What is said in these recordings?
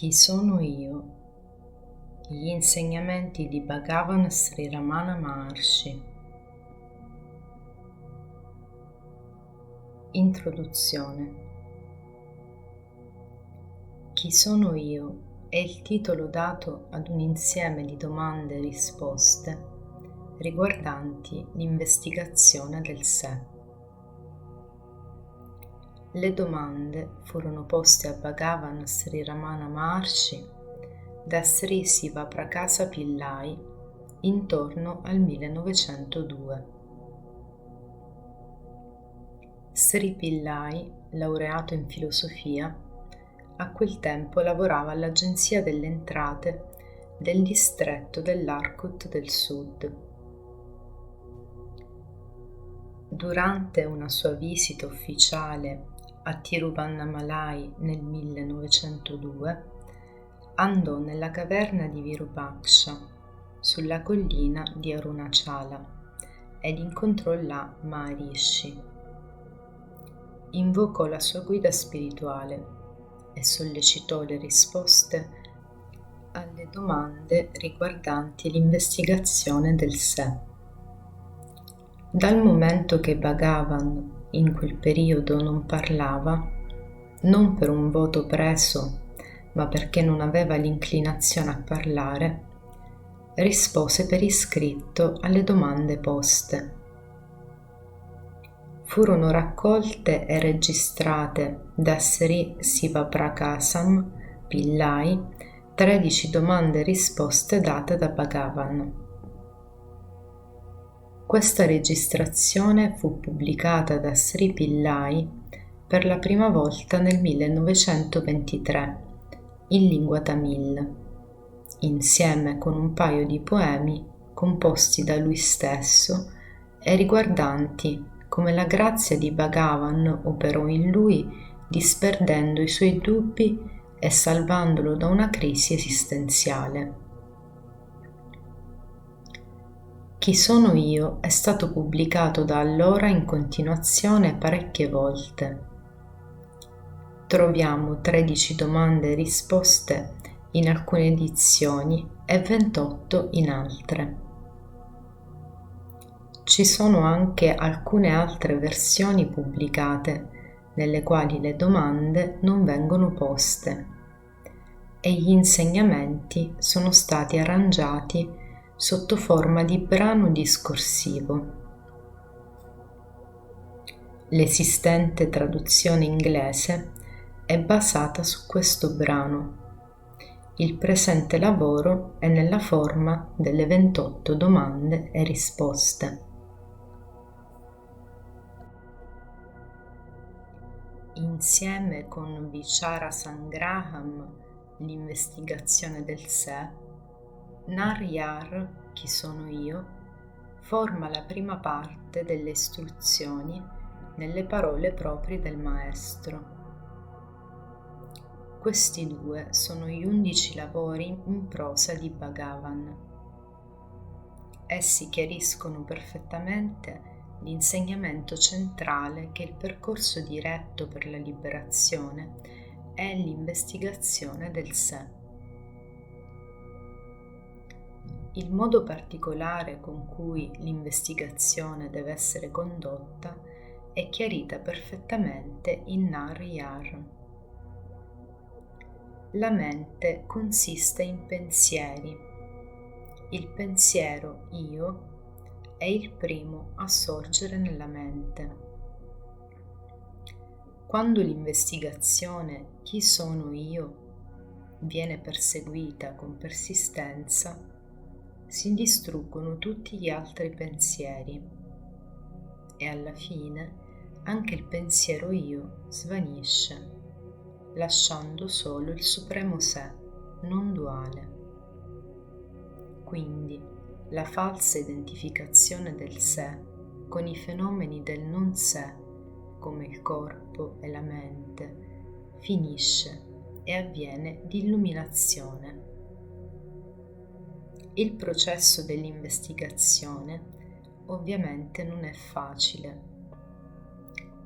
Chi sono io? Gli insegnamenti di Bhagavan Sri Ramana Maharshi. Introduzione. Chi sono io è il titolo dato ad un insieme di domande e risposte riguardanti l'investigazione del sé. Le domande furono poste a Bhagavan Sri Ramana Maharshi da Sri Siva Prakasa Pillai intorno al 1902. Sri Pillai, laureato in filosofia, a quel tempo lavorava all'Agenzia delle Entrate del distretto dell'Arcot del Sud. Durante una sua visita ufficiale a Tiruvannamalai nel 1902, andò nella caverna di Virupaksha, sulla collina di Arunachala, ed incontrò là Maharishi. Invocò la sua guida spirituale e sollecitò le risposte alle domande riguardanti l'investigazione del sé. Dal momento che Bhagavan in quel periodo non parlava, non per un voto preso, ma perché non aveva l'inclinazione a parlare, rispose per iscritto alle domande poste. Furono raccolte e registrate da Sri Sivaprakasam Pillai 13 domande e risposte date da Bhagavan. Questa registrazione fu pubblicata da Sri Pillai per la prima volta nel 1923 in lingua tamil, insieme con un paio di poemi composti da lui stesso e riguardanti come la grazia di Bhagavan operò in lui disperdendo i suoi dubbi e salvandolo da una crisi esistenziale. Chi sono io è stato pubblicato da allora in continuazione parecchie volte. Troviamo 13 domande e risposte in alcune edizioni e 28 in altre. Ci sono anche alcune altre versioni pubblicate nelle quali le domande non vengono poste e gli insegnamenti sono stati arrangiati sotto forma di brano discorsivo. L'esistente traduzione inglese è basata su questo brano. Il presente lavoro è nella forma delle 28 domande e risposte. Insieme con Vichara Sangraham, l'investigazione del sé, Naryar, chi sono io, forma la prima parte delle istruzioni nelle parole proprie del maestro. Questi due sono gli 11 lavori in prosa di Bhagavan. Essi chiariscono perfettamente l'insegnamento centrale che il percorso diretto per la liberazione è l'investigazione del sé. Il modo particolare con cui l'investigazione deve essere condotta è chiarita perfettamente in Naryar. La mente consiste in pensieri. Il pensiero io è il primo a sorgere nella mente. Quando l'investigazione chi sono io viene perseguita con persistenza, si distruggono tutti gli altri pensieri e alla fine anche il pensiero io svanisce, lasciando solo il supremo sé, non duale. Quindi la falsa identificazione del sé con i fenomeni del non sé, come il corpo e la mente, finisce e avviene di illuminazione. Il processo dell'investigazione ovviamente non è facile.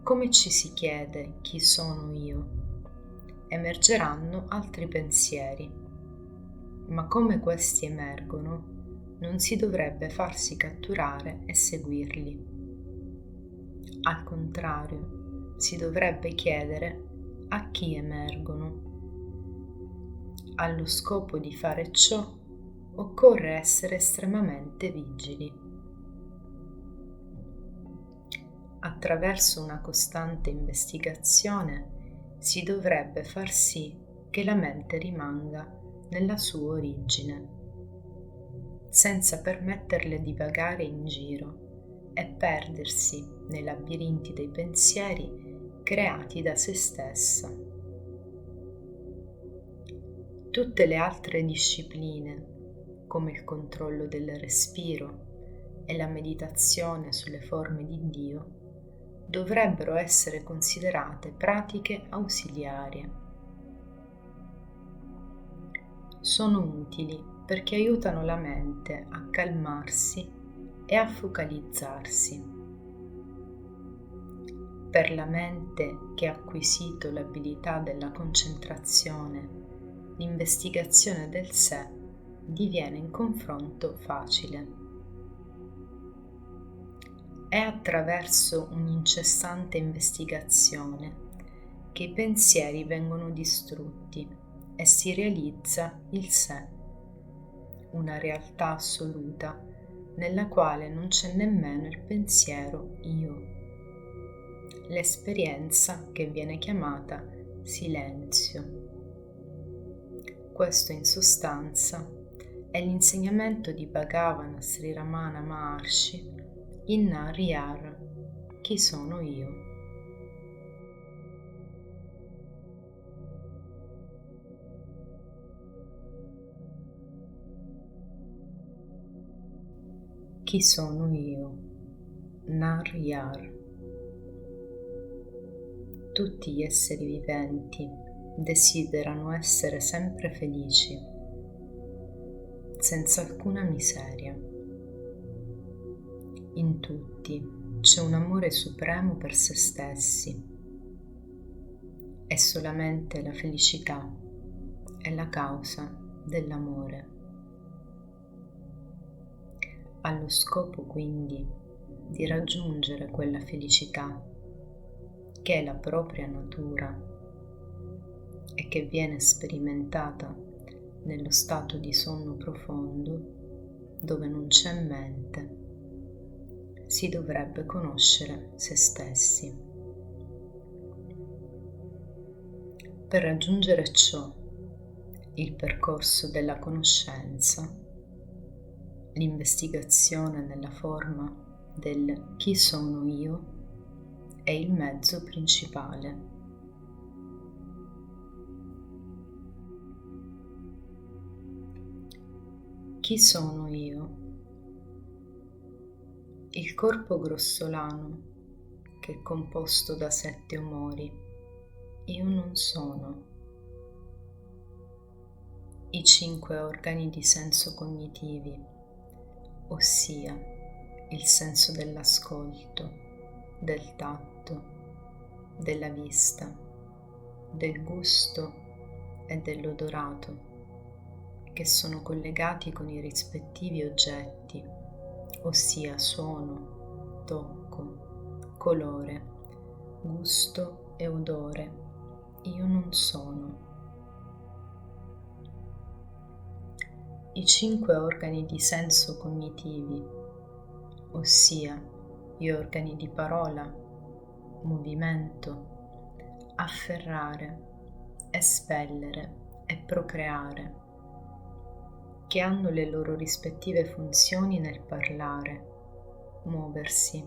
Come ci si chiede chi sono io? emergeranno altri pensieri, ma come questi emergono, non si dovrebbe farsi catturare e seguirli. Al contrario, si dovrebbe chiedere a chi emergono. Allo scopo di fare ciò, occorre essere estremamente vigili. Attraverso una costante investigazione si dovrebbe far sì che la mente rimanga nella sua origine, senza permetterle di vagare in giro e perdersi nei labirinti dei pensieri creati da se stessa. Tutte le altre discipline, come il controllo del respiro e la meditazione sulle forme di Dio, dovrebbero essere considerate pratiche ausiliarie. Sono utili perché aiutano la mente a calmarsi e a focalizzarsi. Per la mente che ha acquisito l'abilità della concentrazione, l'investigazione del sé diviene in confronto facile. È attraverso un'incessante investigazione che i pensieri vengono distrutti e si realizza il sé, una realtà assoluta nella quale non c'è nemmeno il pensiero io, l'esperienza che viene chiamata silenzio. Questo in sostanza è l'insegnamento di Bhagavan Sri Ramana Maharshi in Nariyar, chi sono io. Chi sono io? Nariyar. Tutti gli esseri viventi desiderano essere sempre felici, senza alcuna miseria. In tutti c'è un amore supremo per se stessi e solamente la felicità è la causa dell'amore. Allo scopo quindi di raggiungere quella felicità che è la propria natura e che viene sperimentata nello stato di sonno profondo dove non c'è mente, si dovrebbe conoscere se stessi. Per raggiungere ciò, il percorso della conoscenza, l'investigazione nella forma del chi sono io, è il mezzo principale. Chi sono io? Il corpo grossolano, che è composto da 7 umori, io non sono. I 5 organi di senso cognitivi, ossia il senso dell'ascolto, del tatto, della vista, del gusto e dell'odorato, che sono collegati con i rispettivi oggetti, ossia suono, tocco, colore, gusto e odore, io non sono. I 5 organi di senso cognitivi, ossia gli organi di parola, movimento, afferrare, espellere e procreare, che hanno le loro rispettive funzioni nel parlare, muoversi,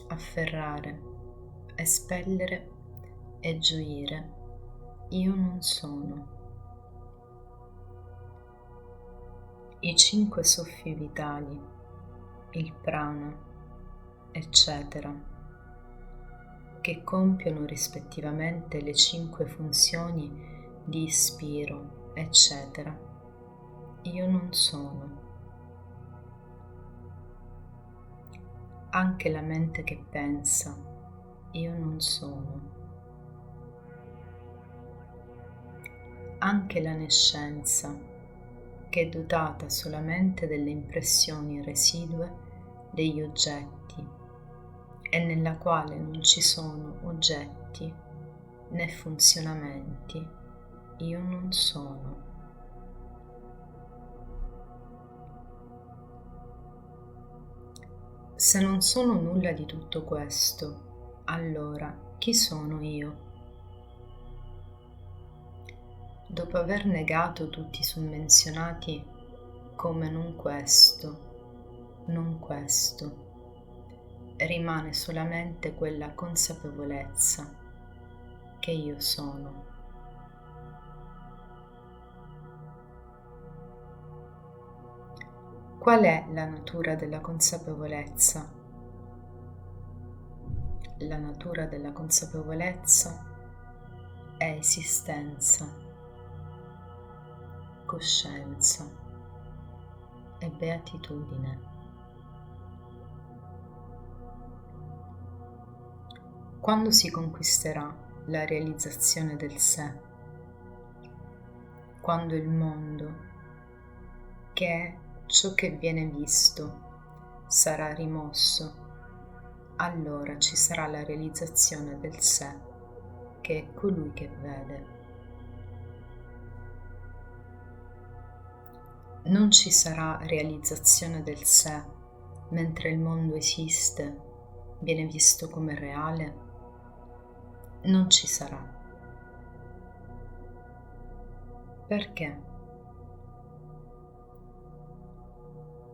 afferrare, espellere e gioire, io non sono. I 5 soffi vitali, il prana, eccetera, che compiono rispettivamente le 5 funzioni di ispiro, eccetera, io non sono. Anche la mente che pensa, io non sono. anche la nescienza, che è dotata solamente delle impressioni residue degli oggetti e nella quale non ci sono oggetti né funzionamenti, io non sono. Se non sono nulla di tutto questo, allora chi sono io? Dopo aver negato tutti i summenzionati come non questo, rimane solamente quella consapevolezza che io sono. Qual è la natura della consapevolezza? La natura della consapevolezza è esistenza, coscienza e beatitudine. Quando si conquisterà la realizzazione del sé, quando il mondo, che è ciò che viene visto, sarà rimosso, allora ci sarà la realizzazione del sé, che è colui che vede. Non ci sarà realizzazione del sé mentre il mondo esiste, viene visto come reale. Non ci sarà. Perché?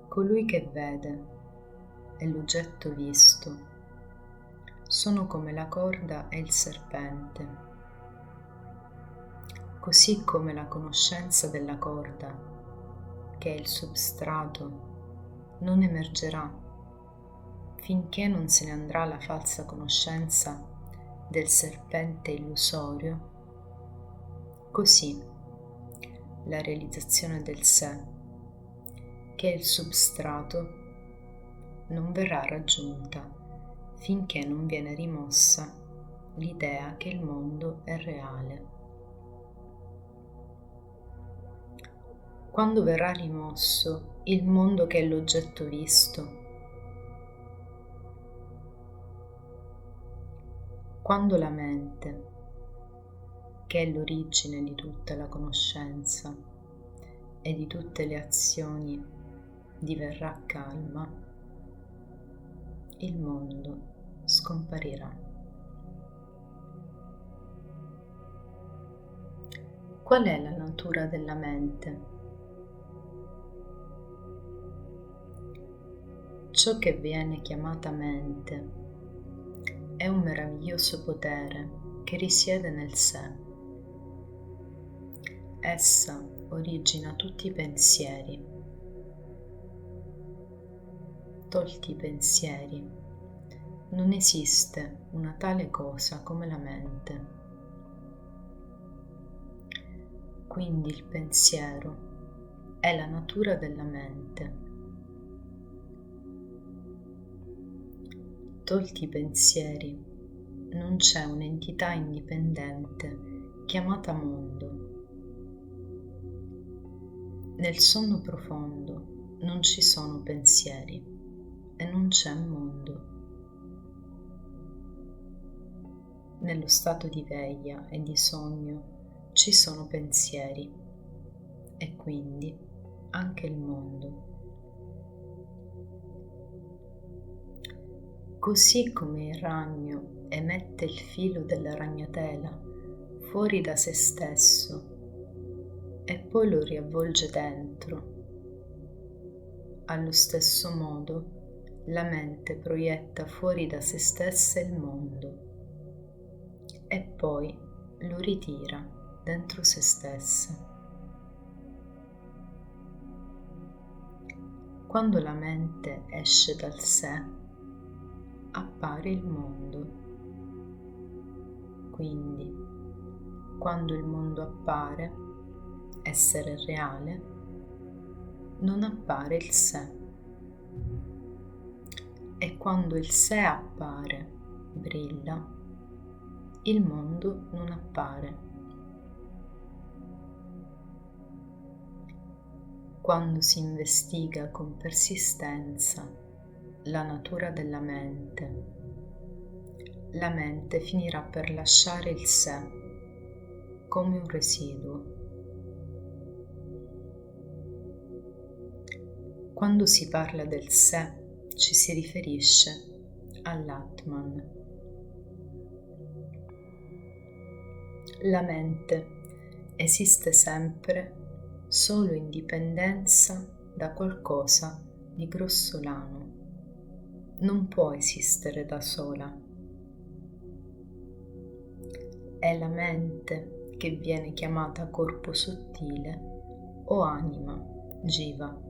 Colui che vede e l'oggetto visto sono come la corda e il serpente, così come la conoscenza della corda, che è il substrato, non emergerà finché non se ne andrà la falsa conoscenza del serpente illusorio. Così la realizzazione del sé, che è il substrato, non verrà raggiunta finché non viene rimossa l'idea che il mondo è reale. Quando verrà rimosso il mondo che è l'oggetto visto, quando la mente, che è l'origine di tutta la conoscenza e di tutte le azioni, diverrà calma, il mondo scomparirà. Qual è la natura della mente? Ciò che viene chiamata mente è un meraviglioso potere che risiede nel sé. Essa origina tutti i pensieri. Tolti i pensieri, non esiste una tale cosa come la mente. Quindi il pensiero è la natura della mente. Tolti i pensieri, non c'è un'entità indipendente chiamata mondo. Nel sonno profondo non ci sono pensieri e non c'è mondo. Nello stato di veglia e di sogno ci sono pensieri e quindi anche il mondo. Così come il ragno emette il filo della ragnatela fuori da se stesso e poi lo riavvolge dentro, allo stesso modo la mente proietta fuori da se stessa il mondo e poi lo ritira dentro se stessa. Quando la mente esce dal sé, appare il mondo. Quindi, quando il mondo appare, essere reale, non appare il sé. E quando il sé appare, brilla, il mondo non appare. Quando si investiga con persistenza la natura della mente, la mente finirà per lasciare il sé come un residuo. Quando si parla del sé, ci si riferisce all'Atman. La mente esiste sempre solo in dipendenza da qualcosa di grossolano. Non può esistere da sola. È la mente che viene chiamata corpo sottile o anima, Jiva.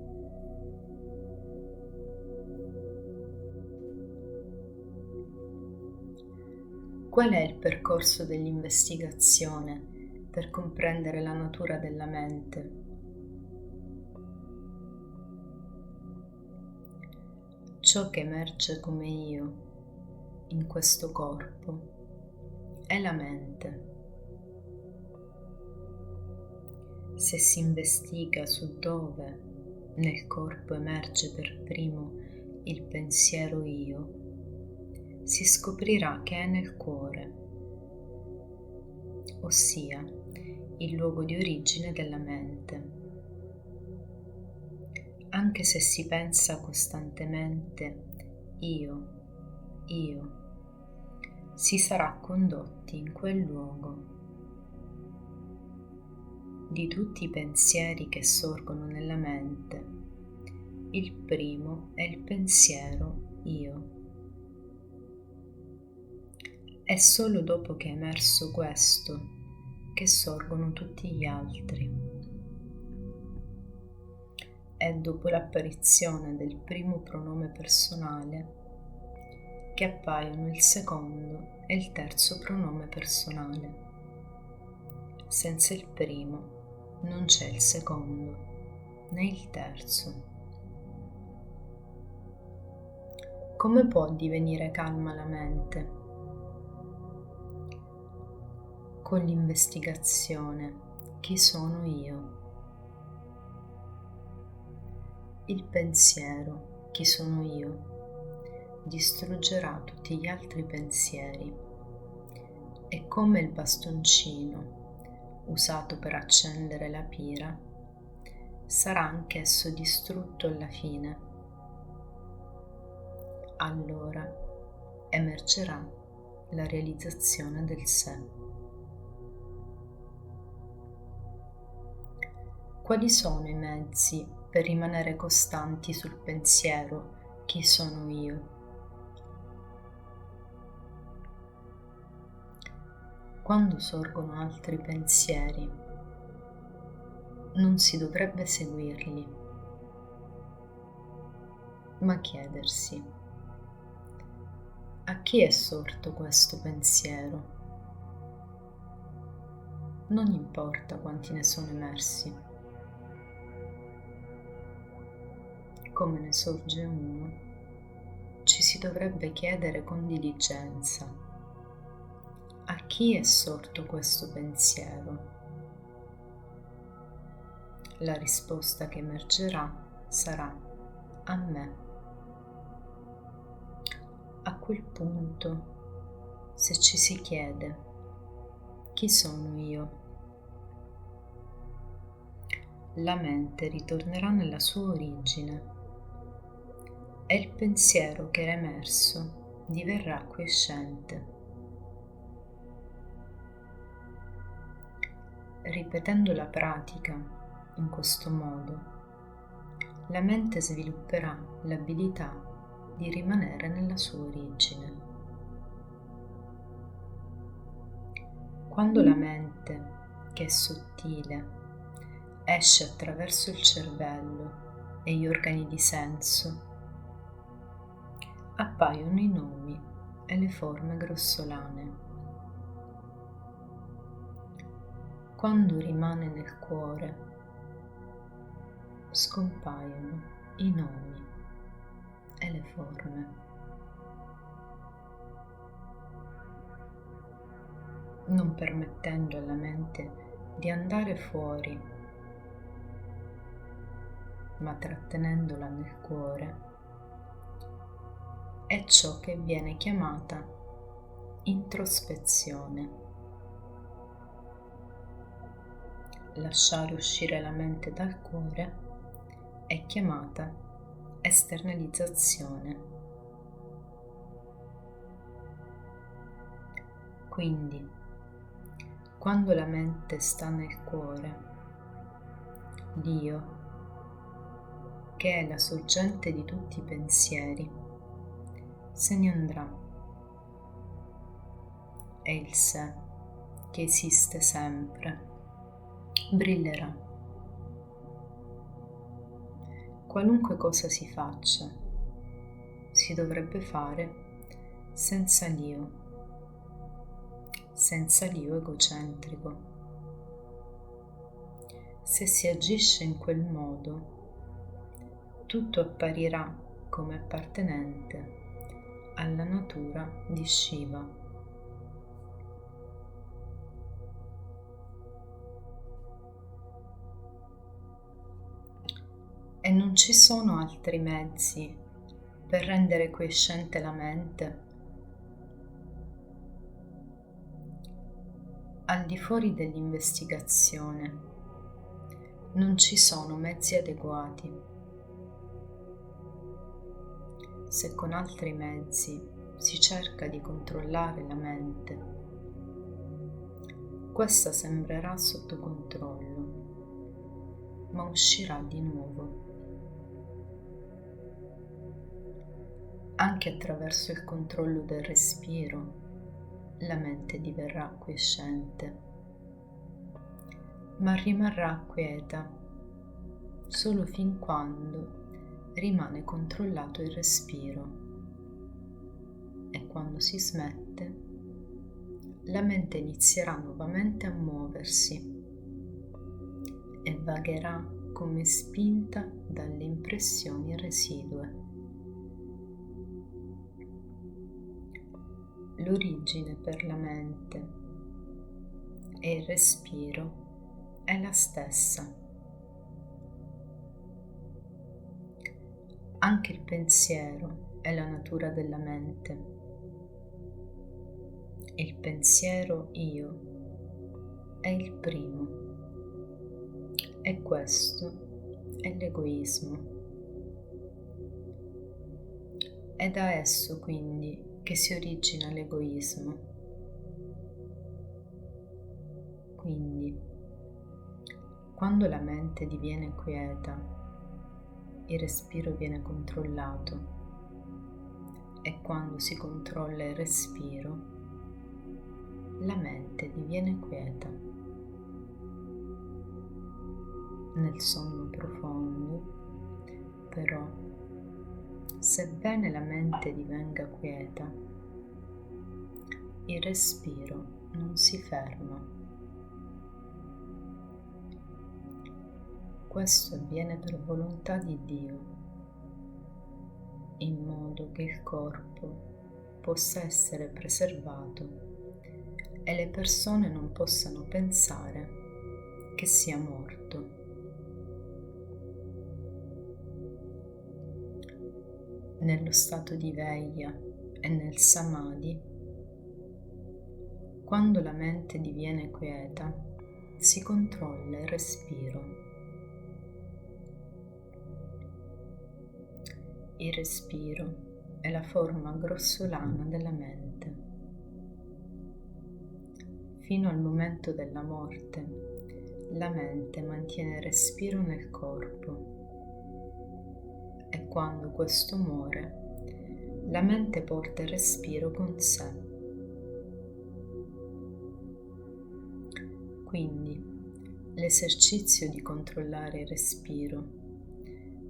Qual è il percorso dell'investigazione per comprendere la natura della mente? Ciò che emerge come io in questo corpo è la mente. Se si investiga su dove nel corpo emerge per primo il pensiero io, si scoprirà che è nel cuore, ossia il luogo di origine della mente. Anche se si pensa costantemente io, si sarà condotti in quel luogo. Di tutti i pensieri che sorgono nella mente, il primo è il pensiero io. È solo dopo che è emerso questo che sorgono tutti gli altri. È dopo l'apparizione del primo pronome personale che appaiono il secondo e il terzo pronome personale. Senza il primo non c'è il secondo né il terzo. Come può divenire calma la mente? Con l'investigazione chi sono io? Il pensiero chi sono io distruggerà tutti gli altri pensieri e come il bastoncino usato per accendere la pira sarà anch'esso distrutto alla fine. Allora emergerà la realizzazione del sé. Quali sono i mezzi per rimanere costanti sul pensiero chi sono io? Quando sorgono altri pensieri, non si dovrebbe seguirli, ma chiedersi: a chi è sorto questo pensiero? Non importa quanti ne sono emersi. Come ne sorge uno, ci si dovrebbe chiedere con diligenza: a chi è sorto questo pensiero? La risposta che emergerà sarà: a me. A quel punto, se ci si chiede: chi sono io? La mente ritornerà nella sua origine e il pensiero che era emerso diverrà quiescente. Ripetendo la pratica in questo modo, la mente svilupperà l'abilità di rimanere nella sua origine. Quando la mente, che è sottile, esce attraverso il cervello e gli organi di senso, appaiono i nomi e le forme grossolane. Quando rimane nel cuore, scompaiono i nomi e le forme. Non permettendo alla mente di andare fuori ma trattenendola nel cuore, è ciò che viene chiamata introspezione. Lasciare uscire la mente dal cuore è chiamata esternalizzazione. Quindi, quando la mente sta nel cuore, Dio, che è la sorgente di tutti i pensieri, se ne andrà e il sé, che esiste sempre, brillerà. Qualunque cosa si faccia, si dovrebbe fare senza l'io egocentrico. Se si agisce in quel modo, tutto apparirà come appartenente alla natura di Shiva. E non ci sono altri mezzi per rendere quiescente la mente. Al di fuori dell'investigazione non ci sono mezzi adeguati. Se con altri mezzi si cerca di controllare la mente, questa sembrerà sotto controllo, ma uscirà di nuovo. Anche attraverso il controllo del respiro, la mente diverrà quiescente, ma rimarrà quieta solo fin quando rimane controllato il respiro, e quando si smette, la mente inizierà nuovamente a muoversi e vagherà come spinta dalle impressioni residue. L'origine per la mente e il respiro è la stessa. Anche il pensiero è la natura della mente. Il pensiero io è il primo, e questo è l'egoismo. È da esso quindi che si origina l'egoismo. Quindi, quando la mente diviene quieta, il respiro viene controllato, e quando si controlla il respiro, la mente diviene quieta. Nel sonno profondo, però, sebbene la mente divenga quieta, il respiro non si ferma. Questo avviene per volontà di Dio, in modo che il corpo possa essere preservato e le persone non possano pensare che sia morto. Nello stato di veglia e nel samadhi, quando la mente diviene quieta, si controlla il respiro. Il respiro è la forma grossolana della mente. Fino al momento della morte, la mente mantiene il respiro nel corpo, e quando questo muore, la mente porta il respiro con sé. Quindi, l'esercizio di controllare il respiro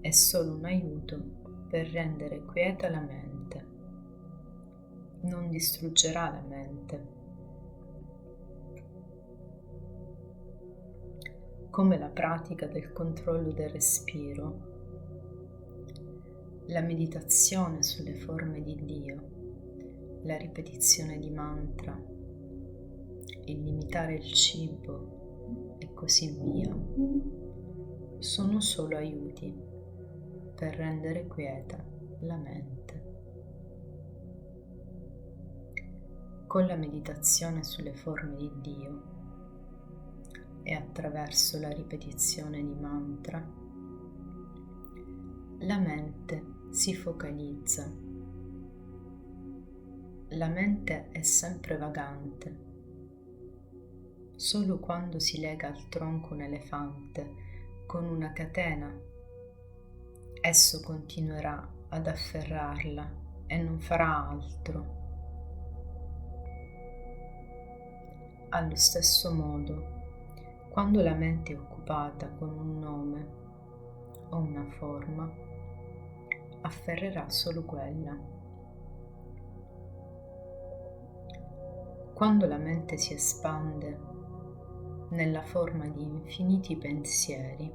è solo un aiuto per rendere quieta la mente. Non distruggerà la mente. Come la pratica del controllo del respiro, la meditazione sulle forme di Dio, la ripetizione di mantra, il limitare il cibo e così via, sono solo aiuti. per rendere quieta la mente. Con la meditazione sulle forme di Dio e attraverso la ripetizione di mantra, la mente si focalizza. La mente è sempre vagante. Solo quando si lega al tronco un elefante con una catena, esso continuerà ad afferrarla e non farà altro. Allo stesso modo, quando la mente è occupata con un nome o una forma, afferrerà solo quella. Quando la mente si espande nella forma di infiniti pensieri,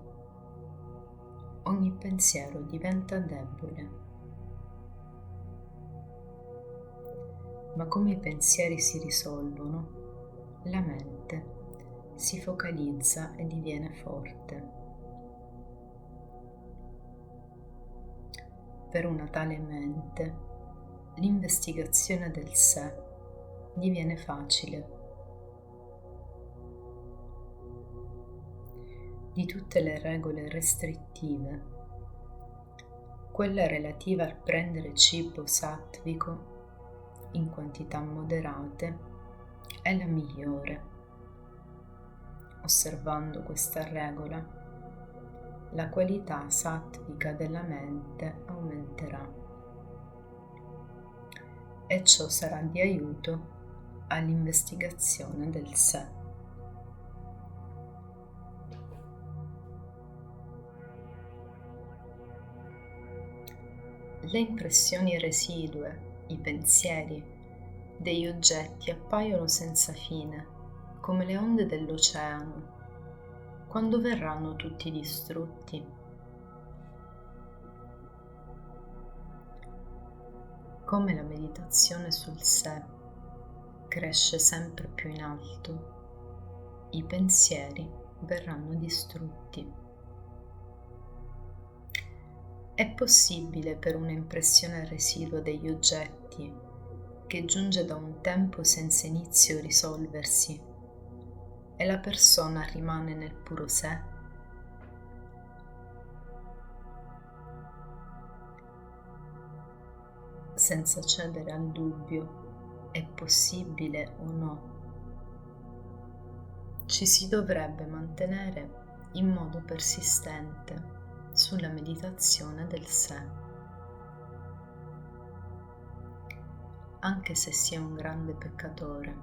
ogni pensiero diventa debole. Ma come i pensieri si risolvono, la mente si focalizza e diviene forte. Per una tale mente, l'investigazione del sé diviene facile. Di tutte le regole restrittive, quella relativa al prendere cibo sattvico in quantità moderate è la migliore. Osservando questa regola, la qualità sattvica della mente aumenterà e ciò sarà di aiuto all'investigazione del sé. Le impressioni residue, i pensieri degli oggetti appaiono senza fine, come le onde dell'oceano, quando verranno tutti distrutti. Come la meditazione sul sé cresce sempre più in alto, i pensieri verranno distrutti. È possibile per un'impressione residua degli oggetti che giunge da un tempo senza inizio risolversi e la persona rimane nel puro sé? Senza cedere al dubbio, è possibile o no? Ci si dovrebbe mantenere in modo persistente sulla meditazione del sé. Anche se si è un grande peccatore,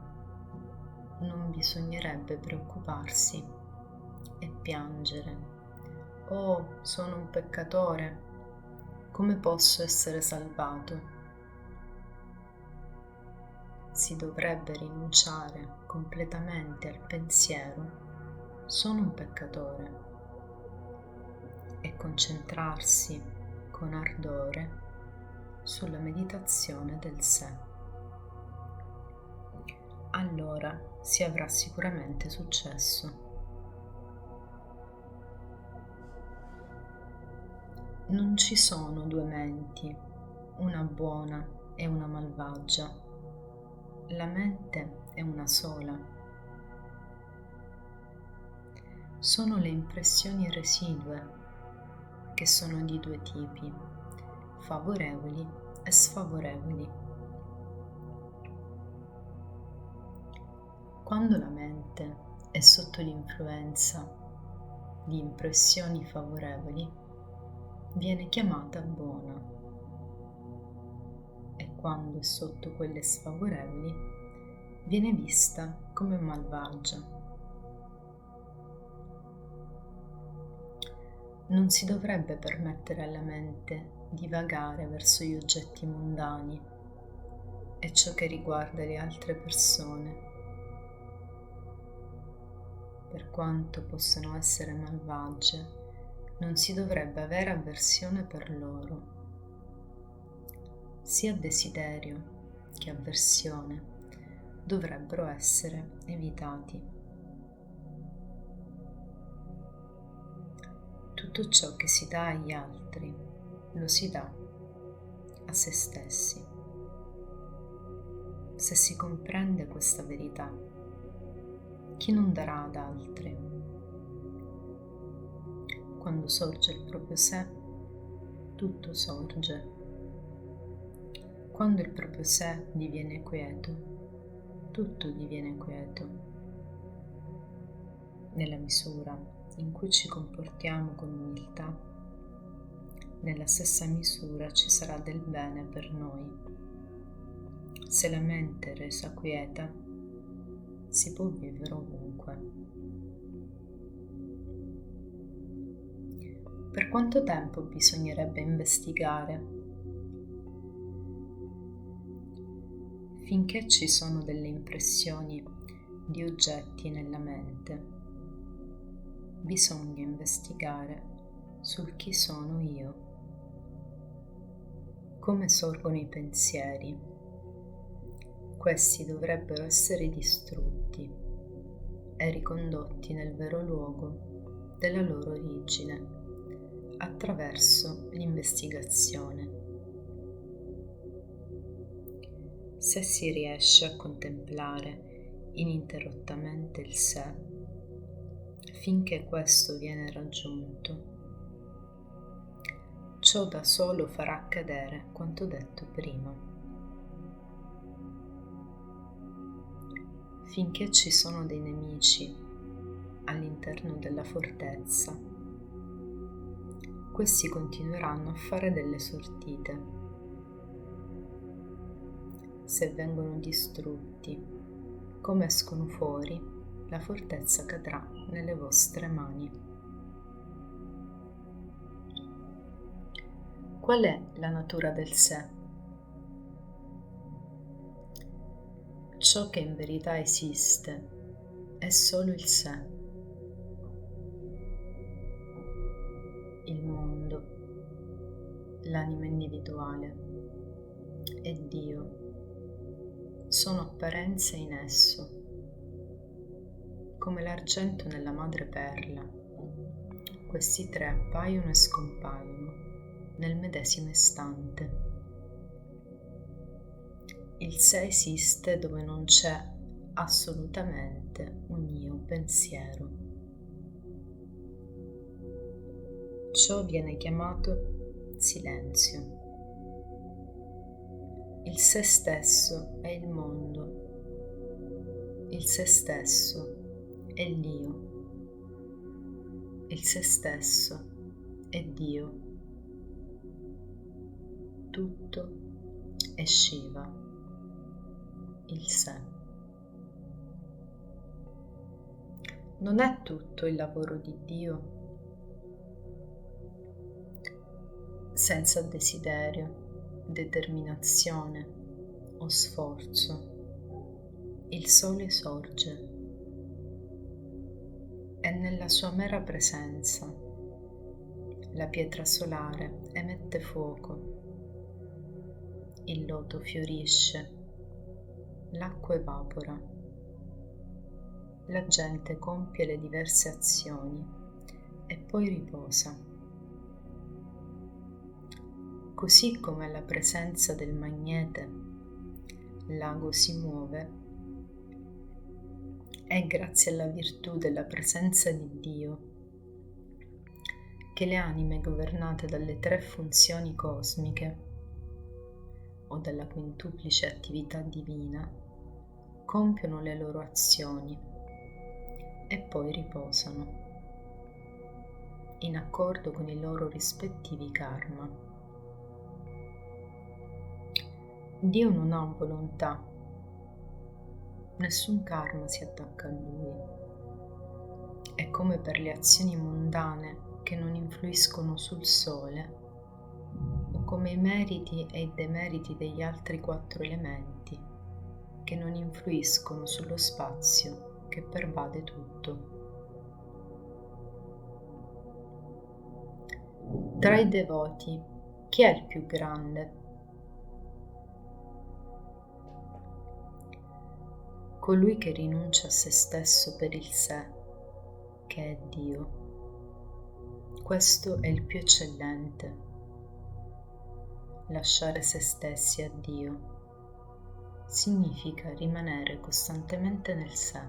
non bisognerebbe preoccuparsi e piangere. Oh, sono un peccatore, come posso essere salvato? Si dovrebbe rinunciare completamente al pensiero sono un peccatore e concentrarsi con ardore sulla meditazione del sé. Allora si avrà sicuramente successo. Non ci sono due menti, una buona e una malvagia. La mente è una sola. Sono le impressioni residue, che sono di due tipi, favorevoli e sfavorevoli. Quando la mente è sotto l'influenza di impressioni favorevoli, viene chiamata buona, e quando è sotto quelle sfavorevoli, viene vista come malvagia. Non si dovrebbe permettere alla mente di vagare verso gli oggetti mondani e ciò che riguarda le altre persone, per quanto possano essere malvagie. Non si dovrebbe avere avversione per loro. Sia desiderio che avversione dovrebbero essere evitati. Tutto ciò che si dà agli altri lo si dà a se stessi. Se si comprende questa verità, chi non darà ad altri? Quando sorge il proprio sé, tutto sorge. Quando il proprio sé diviene quieto, tutto diviene quieto. Nella misura in cui ci comportiamo con umiltà, nella stessa misura ci sarà del bene per noi. Se la mente è resa quieta, si può vivere ovunque. Per quanto tempo bisognerebbe investigare? Finché ci sono delle impressioni di oggetti nella mente, bisogna investigare sul chi sono io. Come sorgono i pensieri? Questi dovrebbero essere distrutti e ricondotti nel vero luogo della loro origine attraverso l'investigazione. Se si riesce a contemplare ininterrottamente il sé, finché questo viene raggiunto, ciò da solo farà accadere quanto detto prima. Finché ci sono dei nemici all'interno della fortezza, questi continueranno a fare delle sortite. Se vengono distrutti, come escono fuori, la fortezza cadrà nelle vostre mani. Qual è la natura del sé? Ciò che in verità esiste è solo il sé. Il mondo, l'anima individuale e Dio sono apparenze in esso, come l'argento nella madreperla. Questi tre appaiono e scompaiono nel medesimo istante. Il sé esiste dove non c'è assolutamente un io pensiero. Ciò viene chiamato silenzio. Il sé stesso è il mondo. Il sé stesso è l'io. Il sé stesso è Dio. Tutto è Shiva, il sé. Non è tutto il lavoro di Dio? Senza desiderio, determinazione o sforzo, il sole sorge e nella sua mera presenza la pietra solare emette fuoco, il loto fiorisce, l'acqua evapora, la gente compie le diverse azioni e poi riposa. Così come alla presenza del magnete l'ago si muove, è grazie alla virtù della presenza di Dio che le anime governate dalle tre funzioni cosmiche o dalla quintuplice attività divina compiono le loro azioni e poi riposano, in accordo con i loro rispettivi karma. Dio non ha volontà, nessun karma si attacca a Lui. È come per le azioni mondane che non influiscono sul Sole, o come i meriti e i demeriti degli altri 4 elementi che non influiscono sullo spazio che pervade tutto. Tra i devoti, chi è il più grande? Colui che rinuncia a se stesso per il sé, che è Dio. Questo è il più eccellente. lasciare se stessi a Dio significa rimanere costantemente nel sé,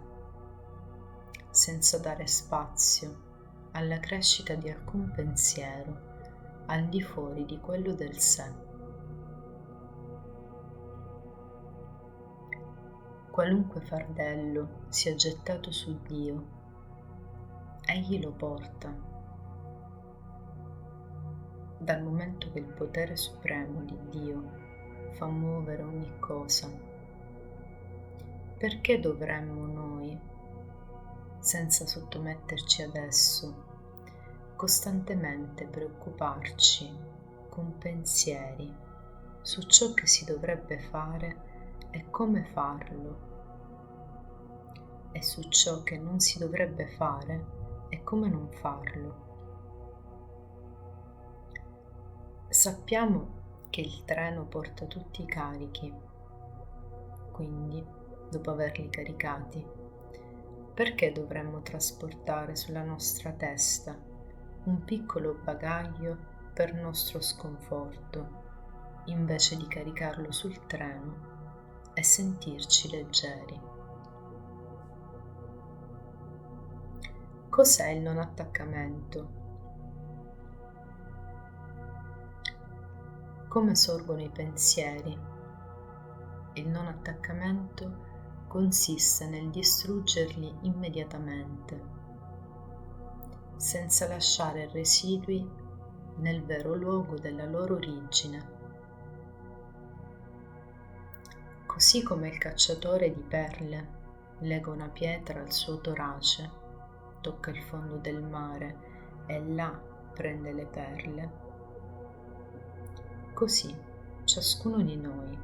senza dare spazio alla crescita di alcun pensiero al di fuori di quello del sé. Qualunque fardello sia gettato su Dio, Egli lo porta, dal momento che il potere supremo di Dio fa muovere ogni cosa. Perché dovremmo noi, senza sottometterci ad esso, costantemente preoccuparci con pensieri su ciò che si dovrebbe fare e come farlo, e su ciò che non si dovrebbe fare e come non farlo? Sappiamo che il treno porta tutti i carichi, quindi, dopo averli caricati, perché dovremmo trasportare sulla nostra testa un piccolo bagaglio per nostro sconforto, invece di caricarlo sul treno e sentirci leggeri? Cos'è il non attaccamento? Come sorgono i pensieri? Il non attaccamento consiste nel distruggerli immediatamente, senza lasciare residui nel vero luogo della loro origine. Così come il cacciatore di perle lega una pietra al suo torace, tocca il fondo del mare e là prende le perle, così ciascuno di noi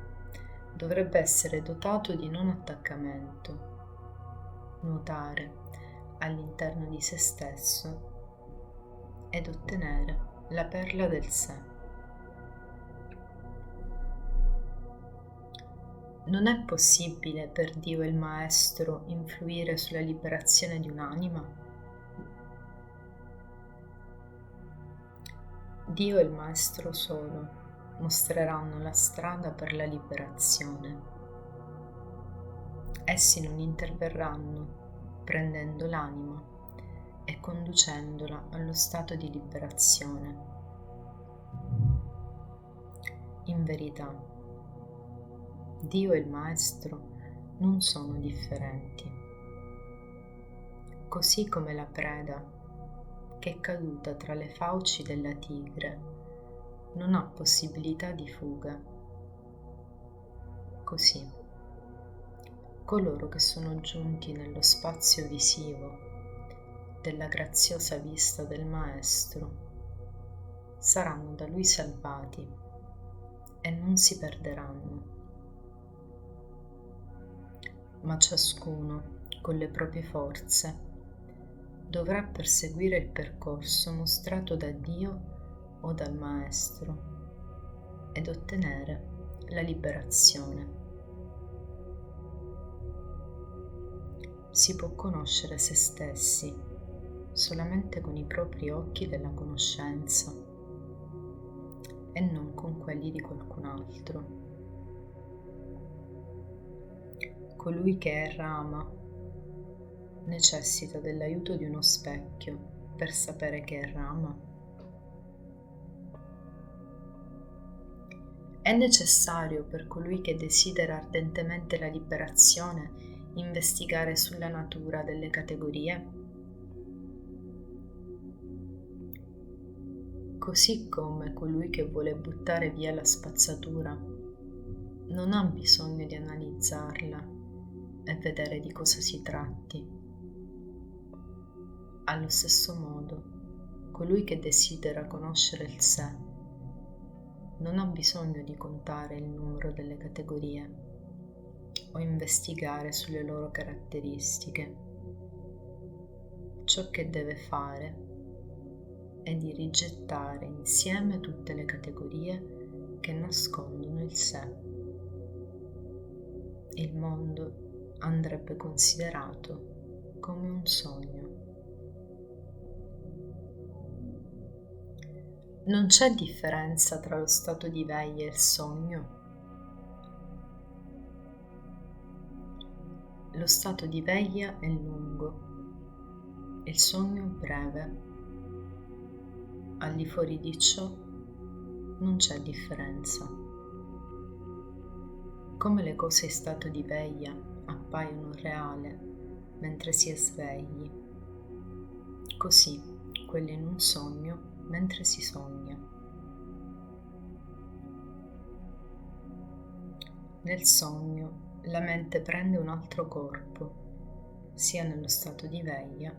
dovrebbe essere dotato di non attaccamento, nuotare all'interno di se stesso ed ottenere la perla del sé. Non è possibile per Dio il Maestro influire sulla liberazione di un'anima? Dio e il Maestro solo mostreranno la strada per la liberazione. Essi non interverranno prendendo l'anima e conducendola allo stato di liberazione. In verità, Dio e il Maestro non sono differenti. Così come la preda, che è caduta tra le fauci della tigre, non ha possibilità di fuga. Così, coloro che sono giunti nello spazio visivo della graziosa vista del Maestro saranno da Lui salvati e non si perderanno. Ma ciascuno, con le proprie forze, dovrà perseguire il percorso mostrato da Dio o dal Maestro ed ottenere la liberazione. Si può conoscere se stessi solamente con i propri occhi della conoscenza e non con quelli di qualcun altro. Colui che è rama necessita dell'aiuto di uno specchio per sapere che è rama. È necessario per colui che desidera ardentemente la liberazione investigare sulla natura delle categorie? Così come colui che vuole buttare via la spazzatura non ha bisogno di analizzarla e vedere di cosa si tratti. Allo stesso modo, colui che desidera conoscere il sé non ha bisogno di contare il numero delle categorie o investigare sulle loro caratteristiche. Ciò che deve fare è di rigettare insieme tutte le categorie che nascondono il sé. Il mondo andrebbe considerato come un sogno. Non c'è differenza tra lo stato di veglia e il sogno. Lo stato di veglia è lungo, il sogno è breve. Al di fuori di ciò non c'è differenza. Come le cose in stato di veglia appaiono reali mentre si è svegli, così quelle in un sogno mentre si sogna. Nel sogno la mente prende un altro corpo, sia nello stato di veglia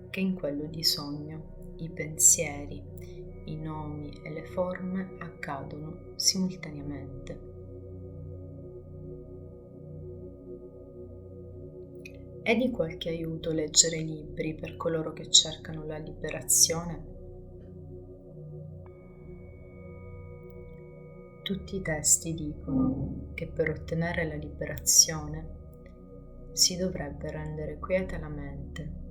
che in quello di sogno. I pensieri, i nomi e le forme accadono simultaneamente. È di qualche aiuto leggere libri per coloro che cercano la liberazione? Tutti i testi dicono che per ottenere la liberazione si dovrebbe rendere quieta la mente.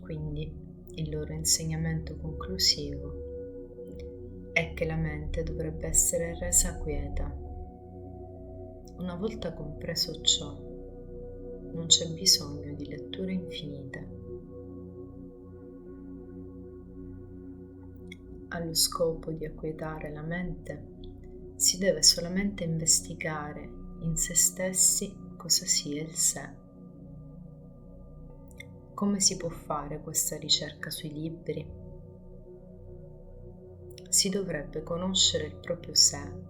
Quindi il loro insegnamento conclusivo è che la mente dovrebbe essere resa quieta. Una volta compreso ciò, non c'è bisogno di letture infinite. Allo scopo di acquietare la mente, si deve solamente investigare in se stessi cosa sia il sé. Come si può fare questa ricerca sui libri? Si dovrebbe conoscere il proprio sé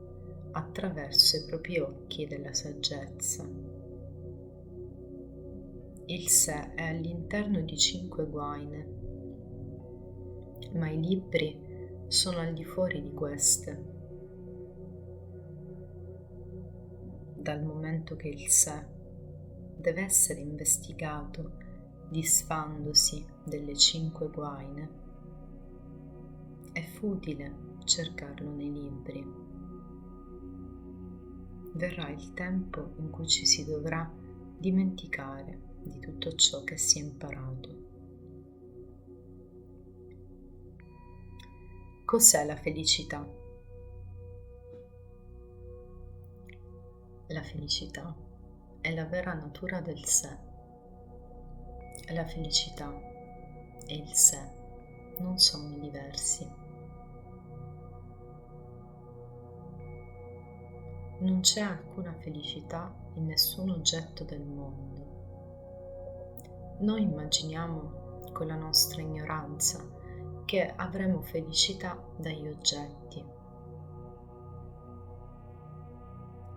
attraverso i propri occhi della saggezza. Il sé è all'interno di 5 guaine, ma i libri sono al di fuori di queste. Dal momento che il sé deve essere investigato disfandosi delle 5 guaine, è futile cercarlo nei libri. Verrà il tempo in cui ci si dovrà dimenticare di tutto ciò che si è imparato. Cos'è la felicità? La felicità è la vera natura del sé. La felicità e il sé non sono diversi. Non c'è alcuna felicità in nessun oggetto del mondo. Noi immaginiamo con la nostra ignoranza che avremo felicità dagli oggetti.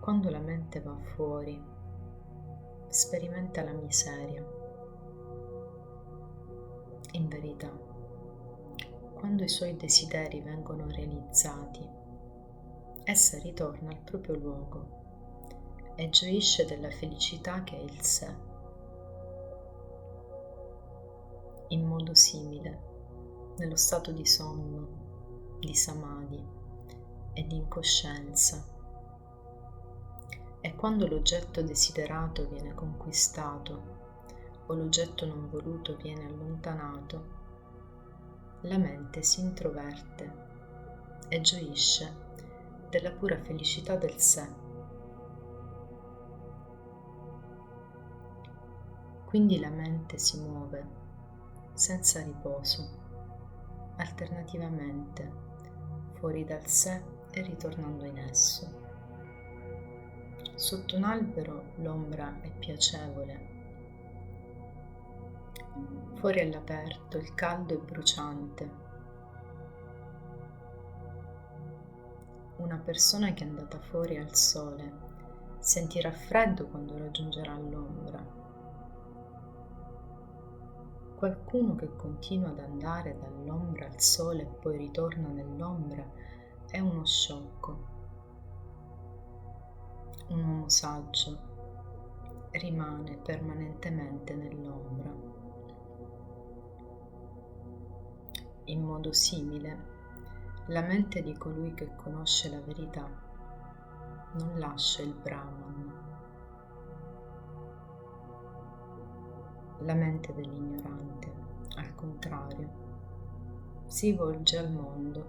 Quando la mente va fuori, sperimenta la miseria. In verità, quando i suoi desideri vengono realizzati, essa ritorna al proprio luogo e gioisce della felicità che è il sé. In modo simile, nello stato di sonno, di samadhi e di incoscienza, è quando l'oggetto desiderato viene conquistato o l'oggetto non voluto viene allontanato, la mente si introverte e gioisce della pura felicità del sé. Quindi la mente si muove senza riposo, alternativamente, fuori dal sé e ritornando in esso. Sotto un albero l'ombra è piacevole. Fuori all'aperto il caldo è bruciante. Una persona che è andata fuori al sole sentirà freddo quando raggiungerà l'ombra. Qualcuno che continua ad andare dall'ombra al sole e poi ritorna nell'ombra è uno sciocco. Un uomo saggio rimane permanentemente nell'ombra. In modo simile, la mente di colui che conosce la verità non lascia il Brahman. La mente dell'ignorante, al contrario, si volge al mondo,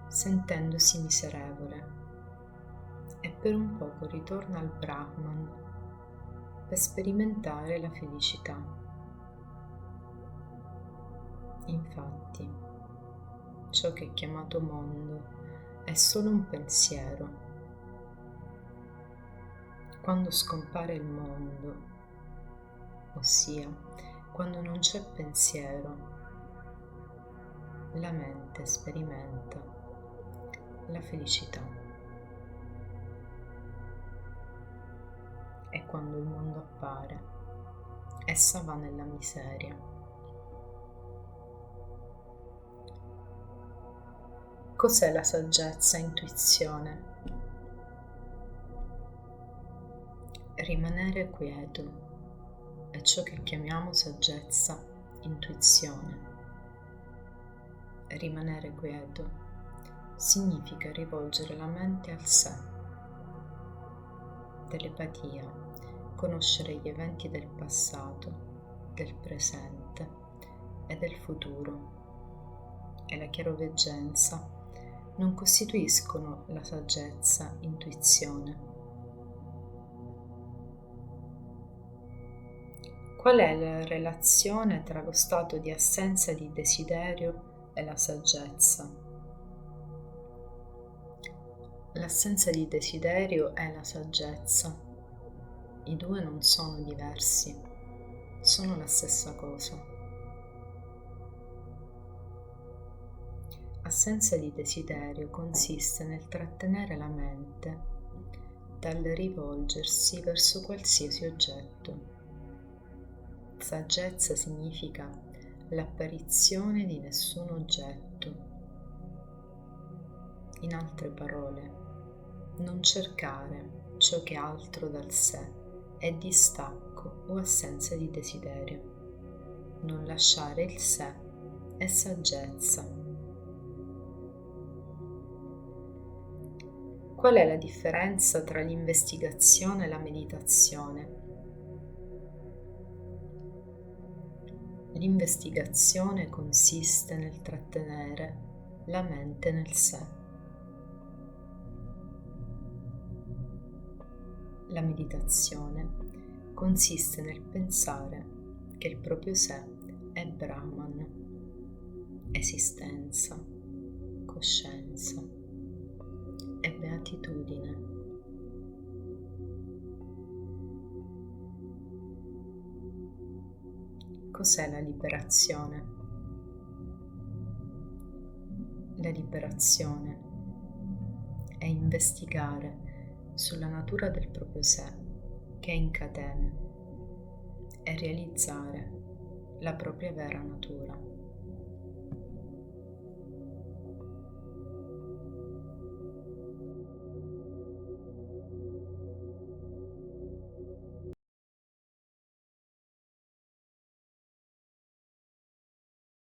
sentendosi miserevole, e per un poco ritorna al Brahman per sperimentare la felicità. Infatti, ciò che è chiamato mondo è solo un pensiero. Quando scompare il mondo, ossia quando non c'è pensiero, la mente sperimenta la felicità. E quando il mondo appare, essa va nella miseria. Cos'è la saggezza intuizione? Rimanere quieto è ciò che chiamiamo saggezza intuizione. Rimanere quieto significa rivolgere la mente al sé. Telepatia, conoscere gli eventi del passato, del presente e del futuro, e la chiaroveggenza non costituiscono la saggezza intuizione. Qual è la relazione tra lo stato di assenza di desiderio e la saggezza? L'assenza di desiderio è la saggezza. I due non sono diversi, sono la stessa cosa. Assenza di desiderio consiste nel trattenere la mente dal rivolgersi verso qualsiasi oggetto. Saggezza significa l'apparizione di nessun oggetto. In altre parole, non cercare ciò che è altro dal sé è distacco o assenza di desiderio. Non lasciare il sé è saggezza. Qual è la differenza tra l'investigazione e la meditazione? L'investigazione consiste nel trattenere la mente nel sé. La meditazione consiste nel pensare che il proprio sé è Brahman, esistenza, coscienza e beatitudine. Cos'è la liberazione? La liberazione è investigare sulla natura del proprio sé che è in catene e realizzare la propria vera natura.